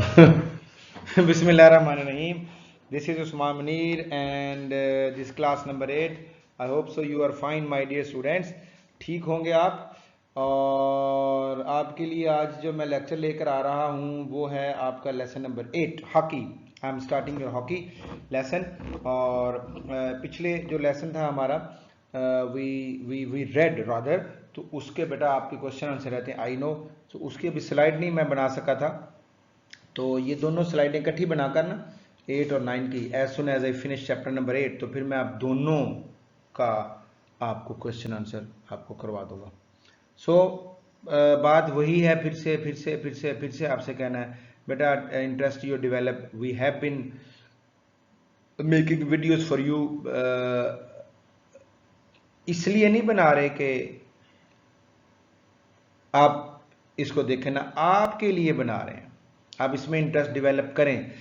Bismillahirrahmanirrahim. This is Usman Munir and this class number 8. I hope so you are fine my dear students. ठीक होंगे आप। और आपके लिए आज जो मैं लेक्चर लेकर आ रहा हूँ वो है आपका lesson number 8 hockey. I am starting your hockey lesson. और पिछले जो लेसन था हमारा वी रेड रादर, तो उसके बेटा आपके क्वेश्चन आंसर रहते हैं आई नो। तो उसकी अभी स्लाइड नहीं मैं बना सका था, तो ये दोनों स्लाइडें इकट्ठी बनाकर ना 8 और 9 की as soon as I finish chapter number 8, तो फिर मैं आप दोनों का आपको क्वेश्चन आंसर आपको करवा दूंगा। सो बात वही है, फिर से आपसे कहना है बेटा interest you develop, we have been making videos for you. इसलिए नहीं बना रहे कि आप इसको देखें ना, आपके लिए बना रहे हैं, आप इसमें इंटरेस्ट डेवलप करें।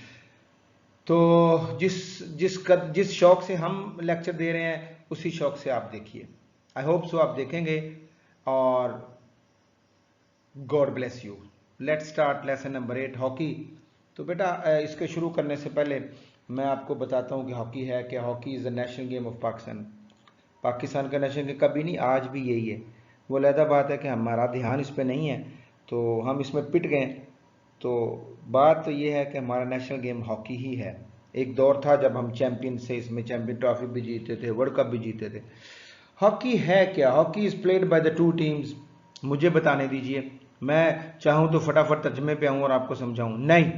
तो जिस शौक से हम लेक्चर दे रहे हैं उसी शौक से आप देखिए। आई होप सो आप देखेंगे और God bless you. Let's start lesson number 8 hockey. तो बेटा इसके शुरू करने से पहले मैं आपको बताता हूँ कि हॉकी है क्या। Hockey is the national game of Pakistan. Pakistan का नेशनल गेम कभी नहीं, आज भी यही है। वो अलग बात है कि हमारा ध्यान इस पर नहीं है तो हम इसमें पिट गए। तो बात तो ये है कि हमारा नेशनल गेम हॉकी ही है। एक दौर था जब हम चैंपियन से इसमें चैंपियन ट्रॉफी भी जीते थे, वर्ल्ड कप भी जीते थे। हॉकी है क्या? Hockey is played by the two teams. मुझे बताने दीजिए, मैं चाहूं तो फटाफट तर्जमे पे आऊं और आपको समझाऊं। नहीं,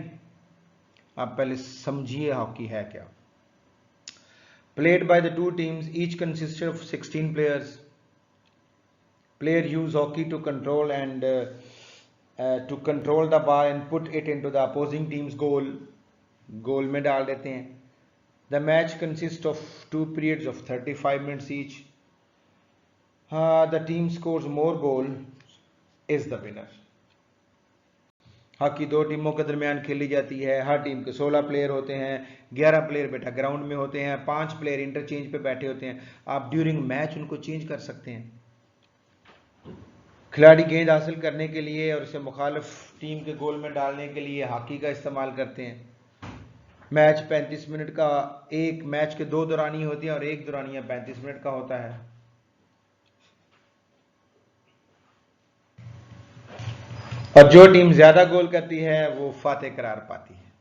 आप पहले समझिए हॉकी है क्या। Played by the two teams, each consisted of 16 players. Player use hockey to control to control the ball and put it into the opposing team's goal. गोल में डाल देते हैं। The match consists of 2 periods of 35 minutes each. The team scores more goals is the winner. Hockey दो टीमों के दरमियान खेली जाती है। हर टीम के 16 प्लेयर होते हैं, 11 प्लेयर बेटा ग्राउंड में होते हैं, 5 प्लेयर इंटरचेंज पे बैठे होते हैं। आप ड्यूरिंग मैच उनको चेंज कर सकते हैं। खिलाड़ी गेंद हासिल करने के लिए और उसे मुखालिफ टीम के गोल में डालने के लिए हॉकी का इस्तेमाल करते हैं। मैच 35 मिनट का, एक मैच के 2 दौरानी होती है और एक दौरानिया 35 मिनट का होता है। और जो टीम ज्यादा गोल करती है वो फातेह करार पाती है।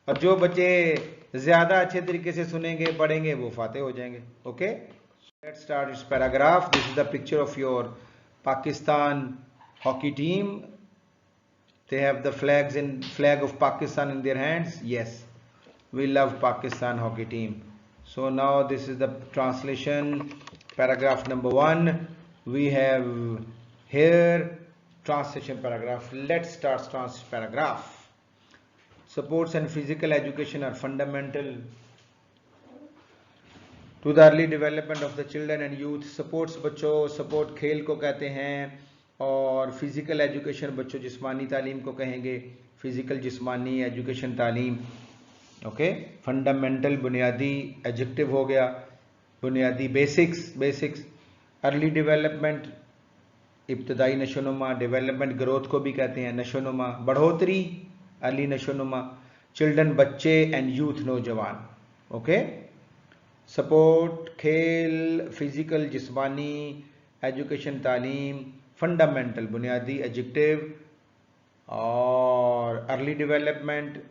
और जो बच्चे ज्यादा अच्छे तरीके से सुनेंगे पढ़ेंगे वो फातेह हो जाएंगे। Okay, let's start this paragraph. This is the picture of your Pakistan hockey team. They have the flag of Pakistan in their hands. Yes, we love Pakistan hockey team. So now this is the translation, paragraph number 1. We have here translation paragraph. Let's start translation paragraph. Sports and physical education are fundamental to the early development of the children and youth. Sports बच्चों, support खेल को कहते हैं, और physical education बच्चों जिस्मानी तालीम को कहेंगे। फिजिकल जिस्मानी एजुकेशन तालीम। ओके, फंडामेंटल बुनियादी, एडजेक्टिव हो गया बुनियादी, बेसिक्स। अर्ली डेवलपमेंट इब्तदाई नशोनुमा, डेवलपमेंट ग्रोथ को भी कहते हैं, नशोनुमा बढ़ोतरी, अर्ली नशोनुमा। चिल्ड्रन बच्चे एंड यूथ नौजवान। ओके, सपोर्ट खेल, फिजिकल जिस्मानी, एजुकेशन तालीम, फंडामेंटल बुनियादी एडजेक्टिव, और early development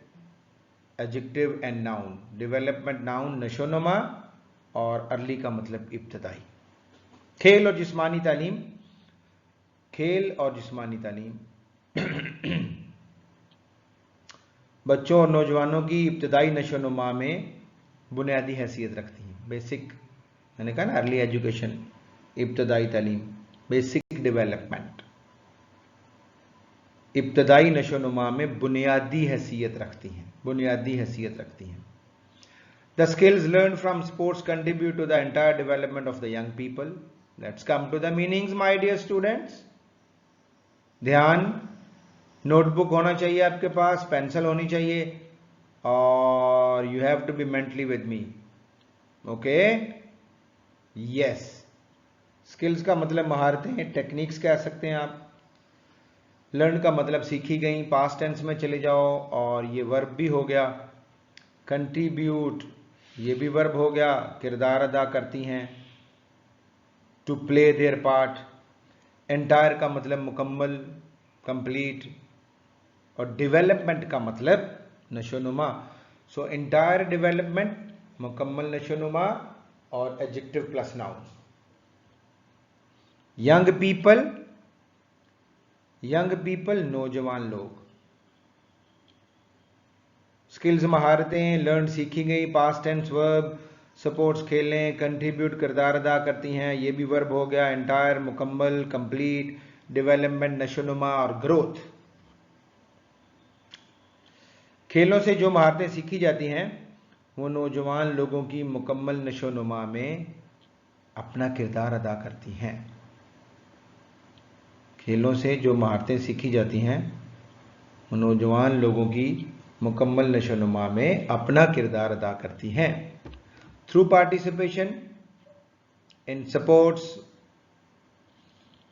adjective and noun. Development noun नशोनुमा और अर्ली का मतलब इब्तदाई। खेल और जिस्मानी तालीम, खेल और जिस्मानी तालीम बच्चों और नौजवानों की इब्तदाई नशोनुमा में बुनियादी हैसियत रखती हैं। बेसिक, मैंने कहा ना, अर्ली एजुकेशन, इब्तदाई तालीम, बेसिक डेवलपमेंट, इब्तदाई नशोनुमा में बुनियादी हैसियत रखती हैं, बुनियादी हैसियत रखती हैं। The skills learn from sports contribute to the entire development of the young people. Let's come to the meanings my dear students. ध्यान, नोटबुक होना चाहिए आपके पास, पेंसिल होनी चाहिए, और you have to be mentally with me. Okay, yes. Skills का मतलब महारतें, टेक्निक्स कह सकते हैं आप। लर्न का मतलब सीखी गई, पास्ट टेंस में चले जाओ और ये वर्ब भी हो गया। कंट्रीब्यूट ये भी वर्ब हो गया, किरदार अदा करती हैं। To play their part. Entire का मतलब मुकम्मल, कंप्लीट। और डेवलपमेंट का मतलब नशोनुमा। सो एंटायर डेवलपमेंट, मुकम्मल नशोनुमा और adjective plus noun. Young people, young people नौजवान लोग। स्किल्स महारतें, लर्न सीखी गई, पास्ट टेंस वर्ब। सपोर्ट्स खेलें, कंट्रीब्यूट किरदार अदा करती हैं, ये भी वर्ब हो गया। एंटायर मुकम्मल, कंप्लीट। डेवलपमेंट नशोनुमा और ग्रोथ। खेलों से जो महारतें सीखी जाती हैं वो नौजवान लोगों की मुकम्मल नशोनुमा में अपना किरदार अदा करती हैं। खेलों से जो महारतें सीखी जाती हैं वो नौजवान लोगों की मुकम्मल नशोनुमा में अपना किरदार अदा करती हैं। Through participation in sports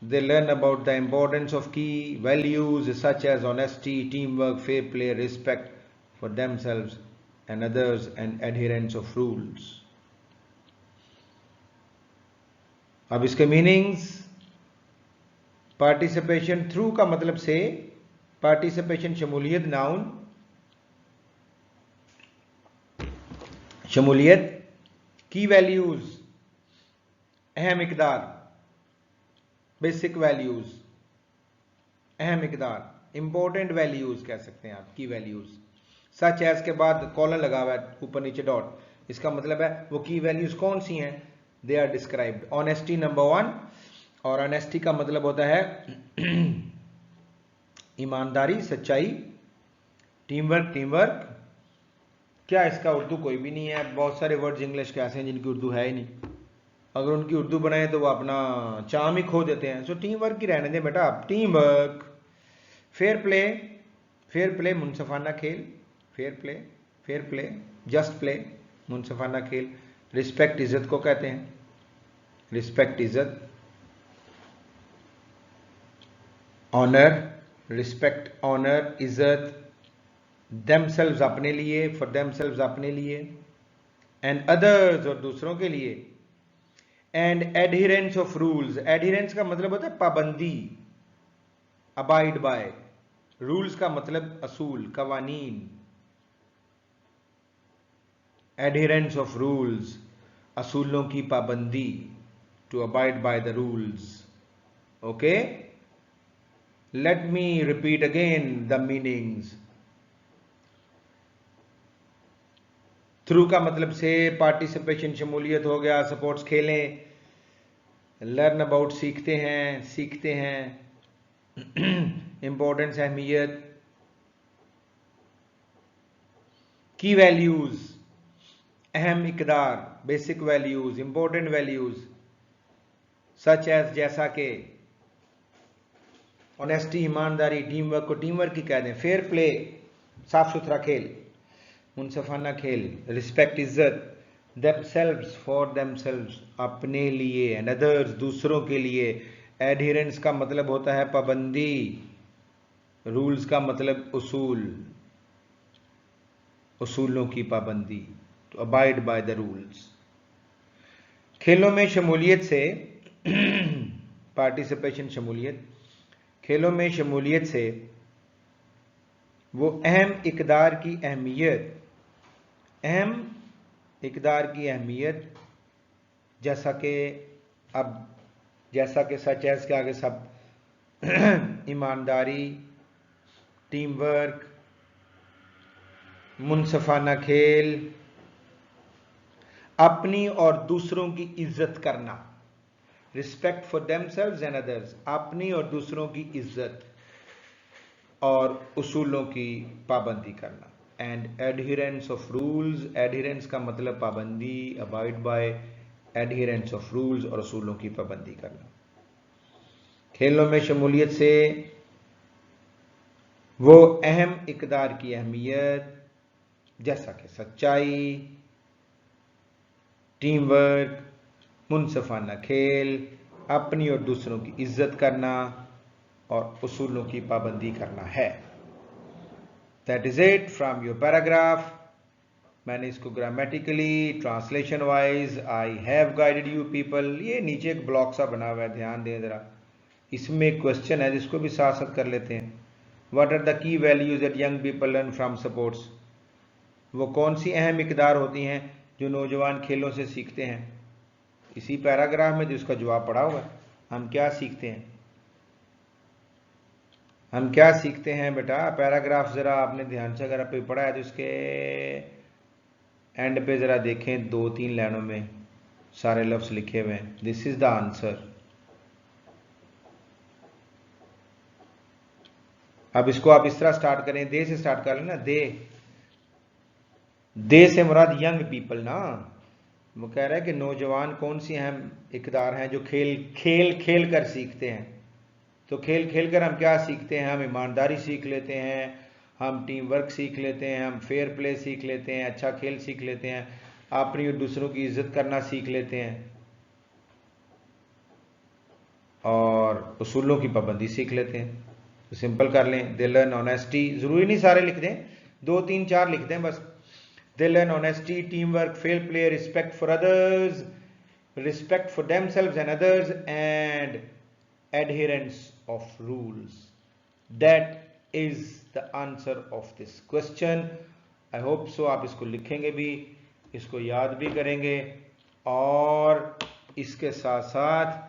they learn about the importance of key values such as honesty, teamwork, fair play, respect for themselves and others and adherence of rules. अब इसके मीनिंग्स, पार्टिसिपेशन थ्रू का मतलब से, पार्टिसिपेशन शमूलियत, noun शमूलियत। की values अहम इकदार, बेसिक वैल्यूज अहम इकदार, इंपॉर्टेंट वैल्यूज कह सकते हैं आप, की वैल्यूज। सच एज के बाद कॉलन लगा हुआ है, ऊपर नीचे डॉट, इसका मतलब है वो की वैल्यूज कौन सी हैं, they are described. Honesty number 1, और ऑनेस्टी का मतलब होता है ईमानदारी, सच्चाई। टीम वर्क, टीम वर्क क्या इसका उर्दू कोई भी नहीं है, बहुत सारे वर्ड्स इंग्लिश के ऐसे हैं जिनकी उर्दू है ही नहीं, अगर उनकी उर्दू बनाए तो वो अपना चाम ही खो देते हैं। सो टीम वर्क की रहने दें बेटा आप, team work. Fair play, fair play मुनसफाना खेल, fair play, fair play, just play, मुनसफाना खेल। रिस्पेक्ट इज्जत को कहते हैं, रिस्पेक्ट इज्जत। ऑनर, रिस्पेक्ट ऑनर, इज्जत। देमसेल्व्स अपने लिए, फॉर देमसेल्व्स अपने लिए, एंड अदर्स और दूसरों के लिए। एंड एडहिरेंस ऑफ रूल्स, एडहिरेंस का मतलब होता है पाबंदी, अबाइड बाय। रूल्स का मतलब असूल, कवानीन। एडहिरेंस ऑफ रूल्स, असूलों की पाबंदी, to abide by the rules. Okay, let me repeat again the meanings. Through का मतलब से, पार्टिसिपेशन शमूलियत हो गया, सपोर्ट्स खेलें, लर्न अबाउट सीखते हैं, सीखते हैं, इंपॉर्टेंस अहमियत, की वैल्यूज अहम इकदार, basic values, important values, such as जैसा के, ऑनेस्टी ईमानदारी, टीम वर्क को टीम वर्क ही कह दें, फेयर प्ले साफ सुथरा खेल, मुनसफाना खेल, रिस्पेक्ट इज्जत, themselves for themselves अपने लिए, and others दूसरों के लिए। एडहिरेंस का मतलब होता है पाबंदी, रूल्स का मतलब उसूल, उसूलों की पाबंदी, to abide by the rules। खेलों में शमूलियत से, पार्टिसिपेशन शमूलियत, खेलों में शमूलियत से वो अहम इकदार की अहमियत, अहम इकदार की अहमियत, जैसा कि अब, जैसा कि सच एज के आगे सब ईमानदारी, टीम वर्क, मुनसफाना खेल, अपनी और दूसरों की इज्जत करना, respect for themselves and others, अपनी और दूसरों की इज्जत और उसूलों की पाबंदी करना। एंड एडहिरेंस ऑफ रूल्स, एडहिरेंस का मतलब पाबंदी, अबाइड बाय, एडहिरेंस ऑफ रूल्स और उसूलों की पाबंदी करना। खेलों में शमूलियत से वो अहम इकदार की अहमियत, जैसा कि सच्चाई, टीम वर्क, मुनसफाना खेल, अपनी और दूसरों की इज्जत करना, और उसूलों की पाबंदी करना है। That is it from your paragraph. मैंने इसको grammatically, translation wise I have guided you people. ये नीचे एक ब्लॉक सा बना हुआ है, ध्यान दें जरा, इसमें एक क्वेश्चन है जिसको भी साथ साथ कर लेते हैं। What are the key values that young people learn from sports? वो कौन सी अहम इकदार होती हैं जो नौजवान खेलों से सीखते हैं? इसी पैराग्राफ में जिसका जवाब पड़ा हुआ है। हम क्या सीखते हैं, हम क्या सीखते हैं बेटा? पैराग्राफ जरा आपने ध्यान से अगर आपने पढ़ा है तो इसके एंड पे जरा देखें, 2-3 लाइनों में सारे लफ्ज लिखे हुए हैं। This is the answer. अब इसको आप इस तरह स्टार्ट करें, दे से स्टार्ट कर लेना। दे से मुराद यंग पीपल ना। वो कह रहा है कि नौजवान कौन सी अहम इकदार हैं जो खेल कर सीखते हैं। तो खेल खेल कर हम क्या सीखते हैं? हम ईमानदारी सीख लेते हैं, हम टीम वर्क सीख लेते हैं, हम फेयर प्ले सीख लेते हैं, अच्छा खेल सीख लेते हैं, अपनी और दूसरों की इज्जत करना सीख लेते हैं, और उसूलों की पाबंदी सीख लेते हैं। तो सिंपल कर लें, दे लर्न ऑनेस्टी, जरूरी नहीं सारे लिख दें, 2-3-4 लिख दें बस। They learn honesty, team work, fair play, respect for others, respect for themselves and others, and adherence of rules. That is the answer of this question. I hope so आप इसको लिखेंगे भी, इसको याद भी करेंगे, और इसके साथ साथ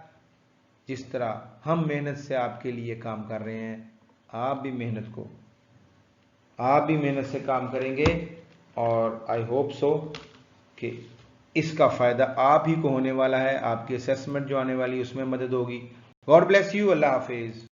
जिस तरह हम मेहनत से आपके लिए काम कर रहे हैं, आप भी मेहनत से काम करेंगे, और आई होप सो कि इसका फायदा आप ही को होने वाला है। आपकी असेसमेंट जो आने वाली है उसमें मदद होगी। God bless you. Allah Hafiz.